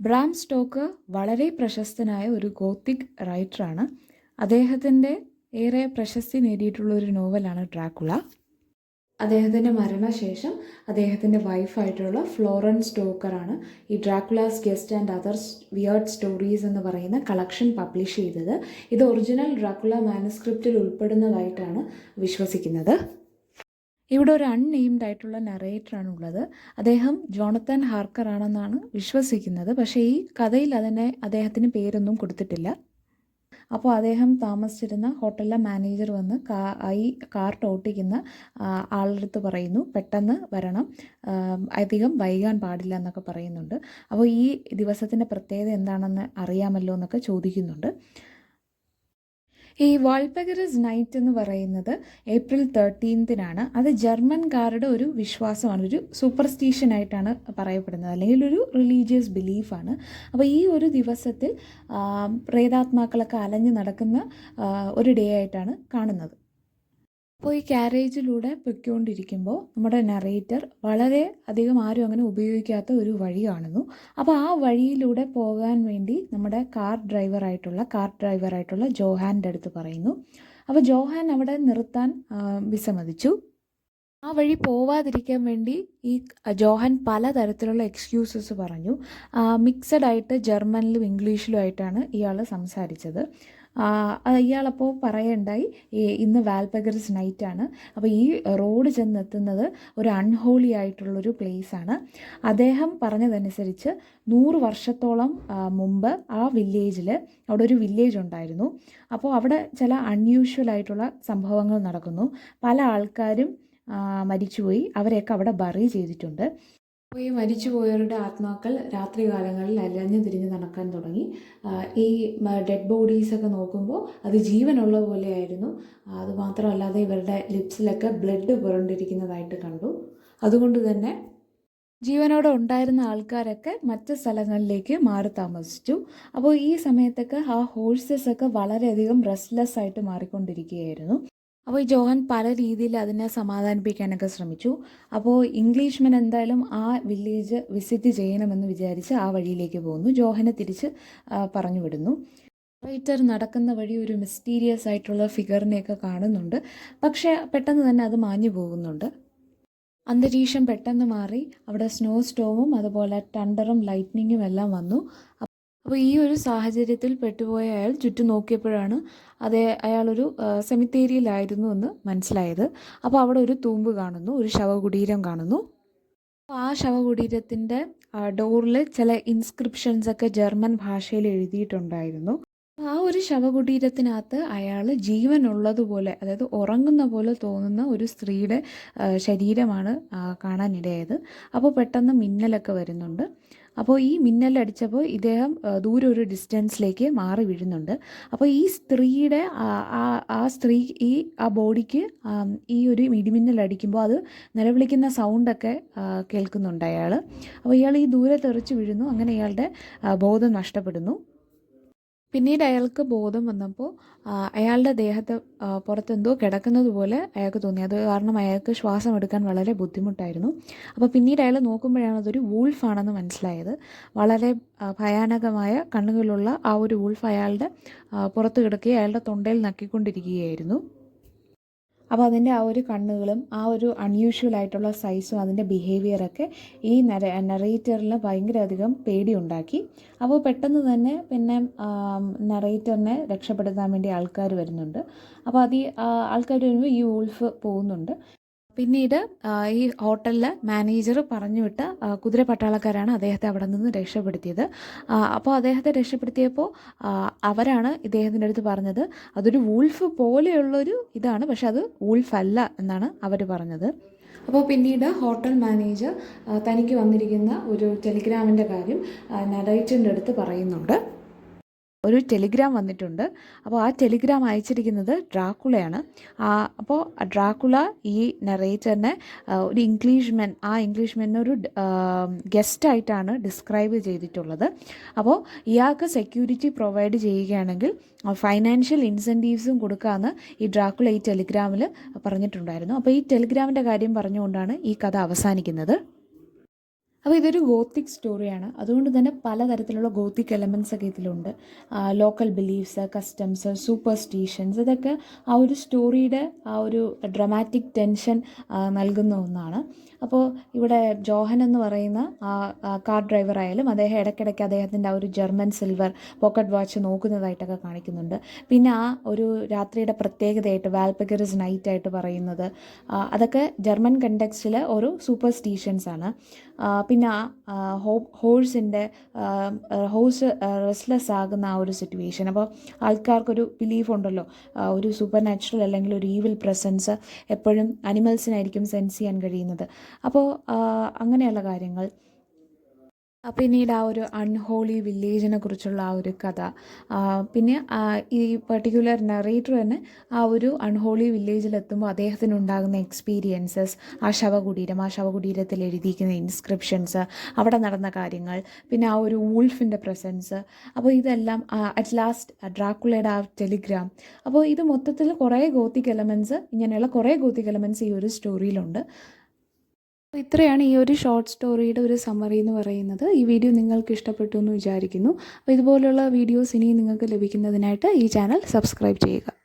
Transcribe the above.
Bram Stoker വളരെ പ്രശസ്തനായ ഒരു ഗോത്തിക് റൈറ്ററാണ്. അദ്ദേഹത്തിൻ്റെ ഏറെ പ്രശസ്തി നേടിയിട്ടുള്ള ഒരു നോവലാണ് ഡ്രാക്കുള. അദ്ദേഹത്തിൻ്റെ മരണശേഷം അദ്ദേഹത്തിൻ്റെ വൈഫായിട്ടുള്ള ഫ്ലോറൻസ് സ്റ്റോക്കറാണ് ഈ Dracula's guest and other weird stories എന്ന് പറയുന്ന കളക്ഷൻ പബ്ലിഷ് ചെയ്തത്. ഇത് ഒറിജിനൽ ഡ്രാക്കുള മാനുസ്ക്രിപ്റ്റിൽ ഉൾപ്പെടുന്നതായിട്ടാണ് വിശ്വസിക്കുന്നത്. ഇവിടെ ഒരു അൺനെയിംഡ് ആയിട്ടുള്ള നറേറ്ററാണ് ഉള്ളത്. അദ്ദേഹം ജോണത്തൻ ഹാർക്കർ ആണെന്നാണ് വിശ്വസിക്കുന്നത്. പക്ഷേ ഈ കഥയിൽ അദ്ദേഹത്തിന് പേരൊന്നും കൊടുത്തിട്ടില്ല. അപ്പോൾ അദ്ദേഹം താമസിച്ചിരുന്ന ഹോട്ടലിലെ മാനേജർ വന്ന് ഈ കാർട്ട് ഓട്ടിക്കുന്ന ആളുടെ അടുത്ത് പറയുന്നു, പെട്ടെന്ന് വരണം, അധികം വൈകാൻ പാടില്ല എന്നൊക്കെ പറയുന്നുണ്ട്. അപ്പോൾ ഈ ദിവസത്തിൻ്റെ പ്രത്യേകത എന്താണെന്ന് അറിയാമല്ലോ എന്നൊക്കെ ചോദിക്കുന്നുണ്ട്. ഈ വാൾപെഗറസ് നൈറ്റ് എന്ന് പറയുന്നത് ഏപ്രിൽ 13 അത് ജർമ്മൻകാരുടെ ഒരു വിശ്വാസമാണ്, ഒരു സൂപ്പർസ്റ്റീഷ്യനായിട്ടാണ് പറയപ്പെടുന്നത്, അല്ലെങ്കിൽ ഒരു റിലീജിയസ് ബിലീഫാണ്. അപ്പോൾ ഈ ഒരു ദിവസത്തിൽ പ്രേതാത്മാക്കളൊക്കെ അലഞ്ഞു നടക്കുന്ന ഒരു ഡേ ആയിട്ടാണ് കാണുന്നത്. അപ്പോൾ ഈ ക്യാരേജിലൂടെ പൊയ്ക്കൊണ്ടിരിക്കുമ്പോൾ നമ്മുടെ നറേറ്റർ വളരെ അധികം ആരും അങ്ങനെ ഉപയോഗിക്കാത്ത ഒരു വഴി കാണുന്നു. അപ്പോൾ ആ വഴിയിലൂടെ പോകാൻ വേണ്ടി നമ്മുടെ കാർ ഡ്രൈവറായിട്ടുള്ള ജോഹാൻ്റെ അടുത്ത് പറയുന്നു. അപ്പോൾ ജോഹാൻ അവിടെ നിർത്താൻ വിസമ്മതിച്ചു. ആ വഴി പോവാതിരിക്കാൻ വേണ്ടി ഈ ജോഹാൻ പലതരത്തിലുള്ള എക്സ്ക്യൂസസ് പറഞ്ഞു. മിക്സഡ് ആയിട്ട് ജർമ്മനിലും ഇംഗ്ലീഷിലും ആയിട്ടാണ് ഇയാൾ സംസാരിച്ചത്. ഇയാളപ്പോൾ പറയുണ്ടായി, ഇന്ന് വാൽപെഗറസ് നൈറ്റാണ്, അപ്പോൾ ഈ റോഡ് ചെന്നെത്തുന്നത് ഒരു അൺഹോളി ആയിട്ടുള്ളൊരു പ്ലേസാണ്. അദ്ദേഹം പറഞ്ഞതനുസരിച്ച് 100 വർഷത്തോളം മുമ്പ് ആ വില്ലേജിൽ അവിടെ ഒരു വില്ലേജ് ഉണ്ടായിരുന്നു. അപ്പോൾ അവിടെ ചില അൺയൂഷ്വൽ ആയിട്ടുള്ള സംഭവങ്ങൾ നടക്കുന്നു. പല ആൾക്കാരും മരിച്ചുപോയി, അവരെയൊക്കെ അവിടെ ബറി ചെയ്തിട്ടുണ്ട്. അപ്പോൾ ഈ മരിച്ചുപോയവരുടെ ആത്മാക്കൾ രാത്രികാലങ്ങളിൽ അലഞ്ഞു തിരിഞ്ഞ് നടക്കാൻ തുടങ്ങി. ഈ ഡെഡ് ബോഡീസൊക്കെ നോക്കുമ്പോൾ അത് ജീവനുള്ള പോലെയായിരുന്നു. അതുമാത്രമല്ലാതെ ഇവരുടെ ലിപ്സിലൊക്കെ ബ്ലഡ് പുരണ്ടിരിക്കുന്നതായിട്ട് കണ്ടു. അതുകൊണ്ട് തന്നെ ജീവനോടെ ഉണ്ടായിരുന്ന ആൾക്കാരൊക്കെ മറ്റ് സ്ഥലങ്ങളിലേക്ക് മാറി താമസിച്ചു. അപ്പോൾ ഈ സമയത്തൊക്കെ ആ ഹോഴ്സസൊക്കെ വളരെയധികം റെസ്റ്റ്ലെസ് ആയിട്ട് മാറിക്കൊണ്ടിരിക്കുകയായിരുന്നു. അപ്പോൾ ഈ ജോഹാൻ പല രീതിയിൽ അതിനെ സമാധാനിപ്പിക്കാനൊക്കെ ശ്രമിച്ചു. അപ്പോൾ ഇംഗ്ലീഷ്മൻ എന്തായാലും ആ വില്ലേജ് വിസിറ്റ് ചെയ്യണമെന്ന് വിചാരിച്ച് ആ വഴിയിലേക്ക് പോകുന്നു. ജോഹാനെ തിരിച്ച് പറഞ്ഞു വിടുന്നു. റൈറ്റർ നടക്കുന്ന വഴി ഒരു മിസ്റ്റീരിയസ് ആയിട്ടുള്ള ഫിഗറിനെയൊക്കെ കാണുന്നുണ്ട്. പക്ഷേ പെട്ടെന്ന് തന്നെ അത് മാഞ്ഞു പോകുന്നുണ്ട്. അന്തരീക്ഷം പെട്ടെന്ന് മാറി അവിടെ സ്നോ സ്റ്റോമും അതുപോലെ ടണ്ടറും ലൈറ്റ്നിങ്ങും എല്ലാം വന്നു. അപ്പോൾ ഈ ഒരു സാഹചര്യത്തിൽ പെട്ടുപോയ അയാൾ ചുറ്റും നോക്കിയപ്പോഴാണ് അയാളൊരു സെമിത്തേരിയിലായിരുന്നു എന്ന് മനസ്സിലായത്. അപ്പോൾ അവിടെ ഒരു തൂമ്പ് കാണുന്നു, ഒരു ശവകുടീരം കാണുന്നു. ആ ശവകുടീരത്തിൻ്റെ ഡോറിൽ ചില ഇൻസ്ക്രിപ്ഷൻസൊക്കെ ജർമ്മൻ ഭാഷയിൽ എഴുതിയിട്ടുണ്ടായിരുന്നു. ആ ഒരു ശവകുടീരത്തിനകത്ത് അയാൾ ജീവനുള്ളതുപോലെ, അതായത് ഉറങ്ങുന്ന പോലെ തോന്നുന്ന ഒരു സ്ത്രീയുടെ ശരീരമാണ് കാണാനിടയായത്. അപ്പോൾ പെട്ടെന്ന് മിന്നലൊക്കെ വരുന്നുണ്ട്. അപ്പോൾ ഈ മിന്നലടിച്ചപ്പോൾ ഇദ്ദേഹം ദൂരെ ഒരു ഡിസ്റ്റൻസിലേക്ക് മാറി വീഴുന്നുണ്ട്. അപ്പോൾ ഈ സ്ത്രീയുടെ ആ ബോഡിക്ക് ഈ ഒരു ഇടിമിന്നലടിക്കുമ്പോൾ അത് നിലവിളിക്കുന്ന സൗണ്ടൊക്കെ കേൾക്കുന്നുണ്ട് അയാൾ. അപ്പോൾ ഇയാൾ ഈ ദൂരെ തെറിച്ച് വീഴുന്നു. അങ്ങനെ ഇയാളുടെ ബോധം നഷ്ടപ്പെടുന്നു. പിന്നീട് അയാൾക്ക് ബോധം വന്നപ്പോൾ അയാളുടെ ദേഹത്ത് പുറത്തെന്തോ കിടക്കുന്നത് പോലെ അയാൾക്ക് തോന്നി. അത് കാരണം അയാൾക്ക് ശ്വാസം എടുക്കാൻ വളരെ ബുദ്ധിമുട്ടായിരുന്നു. അപ്പോൾ പിന്നീട് അയാൾ നോക്കുമ്പോഴാണ് അതൊരു വൂൾഫാണെന്ന് മനസ്സിലായത്. വളരെ ഭയാനകമായ കണ്ണുകളുള്ള ആ ഒരു വൂൾഫ് അയാളുടെ പുറത്ത് കിടക്കുകയും അയാളുടെ തൊണ്ടയിൽ നക്കിക്കൊണ്ടിരിക്കുകയായിരുന്നു. അപ്പോൾ അതിൻ്റെ ആ ഒരു കണ്ണുകളും ആ ഒരു അൺയൂഷ്വൽ ആയിട്ടുള്ള സൈസും അതിൻ്റെ ബിഹേവിയറൊക്കെ ഈ നറേറ്ററിൽ ഭയങ്കര അധികം പേടിയുണ്ടാക്കി. അപ്പോൾ പെട്ടെന്ന് തന്നെ പിന്നെ നറേറ്ററിനെ രക്ഷപ്പെടുത്താൻ വേണ്ടി ആൾക്കാർ വരുന്നുണ്ട്. അപ്പോൾ ആൾക്കാർ വരുമ്പോൾ ഈ വൂൾഫ് പോകുന്നുണ്ട്. പിന്നീട് ഈ ഹോട്ടലിലെ മാനേജർ പറഞ്ഞു വിട്ട കുതിര പട്ടാളക്കാരാണ് അദ്ദേഹത്തെ അവിടെ നിന്ന് രക്ഷപ്പെടുത്തിയത്. അപ്പോൾ അദ്ദേഹത്തെ രക്ഷപ്പെടുത്തിയപ്പോൾ അവരാണ് ഇദ്ദേഹത്തിൻ്റെ അടുത്ത് പറഞ്ഞത് അതൊരു വൂൾഫ് പോലെയുള്ളൊരു ഇതാണ്, പക്ഷെ അത് വൂൾഫ് അല്ല എന്നാണ് അവർ പറഞ്ഞത്. അപ്പോൾ പിന്നീട് ഹോട്ടൽ മാനേജർ തനിക്ക് വന്നിരിക്കുന്ന ഒരു ടെലിഗ്രാമിൻ്റെ കാര്യം നറേറ്ററിൻ്റെ അടുത്ത് പറയുന്നുണ്ട്. ഒരു ടെലിഗ്രാം വന്നിട്ടുണ്ട്. അപ്പോൾ ആ ടെലിഗ്രാം അയച്ചിരിക്കുന്നത് ഡ്രാക്കുളയാണ്. അപ്പോൾ ഡ്രാക്കുള ഈ നറേറ്ററിനെ ഒരു ഇംഗ്ലീഷ്മെനെ ഒരു ഗസ്റ്റായിട്ടാണ് ഡിസ്ക്രൈബ് ചെയ്തിട്ടുള്ളത്. അപ്പോൾ ഇയാൾക്ക് സെക്യൂരിറ്റി പ്രൊവൈഡ് ചെയ്യുകയാണെങ്കിൽ ഫൈനാൻഷ്യൽ ഇൻസെൻറ്റീവ്സും കൊടുക്കാമെന്ന് ഈ ഡ്രാക്കുള ഈ ടെലിഗ്രാമിൽ പറഞ്ഞിട്ടുണ്ടായിരുന്നു. അപ്പോൾ ഈ ടെലിഗ്രാമിൻ്റെ കാര്യം പറഞ്ഞുകൊണ്ടാണ് ഈ കഥ അവസാനിക്കുന്നത്. അപ്പോൾ ഇതൊരു ഗോത്തിക് സ്റ്റോറിയാണ്. അതുകൊണ്ട് തന്നെ പലതരത്തിലുള്ള ഗോത്തിക് എലമെൻറ്റ്സ് ഒക്കെ ഇതിലുണ്ട്. ലോക്കൽ ബിലീഫ്സ്, കസ്റ്റംസ്, സൂപ്പർസ്റ്റീഷൻസ്, ഇതൊക്കെ ആ ഒരു സ്റ്റോറിയുടെ ആ ഒരു ഡ്രമാറ്റിക് ടെൻഷൻ നൽകുന്ന ഒന്നാണ്. അപ്പോൾ ഇവിടെ ജോഹൻ എന്ന് പറയുന്ന കാർ ഡ്രൈവർ ആയാലും അദ്ദേഹം ഇടയ്ക്കിടയ്ക്ക് അദ്ദേഹത്തിൻ്റെ ആ ഒരു ജർമ്മൻ സിൽവർ പോക്കറ്റ് വാച്ച് നോക്കുന്നതായിട്ടൊക്കെ കാണിക്കുന്നുണ്ട്. പിന്നെ ആ ഒരു രാത്രിയുടെ പ്രത്യേകതയായിട്ട് വാൽപഗറിസ് നൈറ്റ് ആയിട്ട് പറയുന്നത് അതൊക്കെ ജർമ്മൻ കണ്ടെക്സ്റ്റിലെ ഓരോ സൂപ്പർസ്റ്റീഷൻസ് ആണ്. പിന്നെ ഹോഴ്സ് റെസ്റ്റ്ലെസ് ആകുന്ന ആ ഒരു സിറ്റുവേഷൻ. അപ്പോൾ ആൾക്കാർക്കൊരു ബിലീഫ് ഉണ്ടല്ലോ, ഒരു സൂപ്പർ നാച്ചുറൽ അല്ലെങ്കിൽ ഒരു ഈവിൽ പ്രസൻസ് എപ്പോഴും അനിമൽസിനായിരിക്കും സെൻസ് ചെയ്യാൻ കഴിയുന്നത്. അപ്പോൾ അങ്ങനെയുള്ള കാര്യങ്ങൾ. പിന്നീട് ആ ഒരു അൺഹോളി വില്ലേജിനെ കുറിച്ചുള്ള ആ ഒരു കഥ. പിന്നെ ഈ പെർട്ടിക്കുലർ നറേറ്റർ തന്നെ ആ ഒരു അൺഹോളി വില്ലേജിലെത്തുമ്പോൾ അദ്ദേഹത്തിനുണ്ടാകുന്ന എക്സ്പീരിയൻസസ്, ആ ശവകുടീരത്തിൽ എഴുതിയിരിക്കുന്ന ഇൻസ്ക്രിപ്ഷൻസ്, അവിടെ നടന്ന കാര്യങ്ങൾ, പിന്നെ ആ ഒരു വൂൾഫിൻ്റെ പ്രസൻസ്. അപ്പോൾ ഇതെല്ലാം അറ്റ് ലാസ്റ്റ് ഡ്രാക്കുളയുടെ ആ ടെലിഗ്രാം. അപ്പോൾ ഇത് മൊത്തത്തിൽ കുറേ ഗോത്തിക് എലമെൻറ്റ്സ്, ഇങ്ങനെയുള്ള കുറേ ഗോത്തിക് എലമെൻറ്റ്സ് ഈ ഒരു സ്റ്റോറിയിലുണ്ട്. അപ്പോൾ ഇത്രയാണ് ഈ ഒരു ഷോർട്ട് സ്റ്റോറിയുടെ ഒരു സമ്മറി എന്ന് പറയുന്നത്. ഈ വീഡിയോ നിങ്ങൾക്ക് ഇഷ്ടപ്പെട്ടു എന്ന് വിചാരിക്കുന്നു. അപ്പോൾ ഇതുപോലുള്ള വീഡിയോസ് ഇനിയും നിങ്ങൾക്ക് ലഭിക്കുന്നതിനായിട്ട് ഈ ചാനൽ സബ്സ്ക്രൈബ് ചെയ്യുക.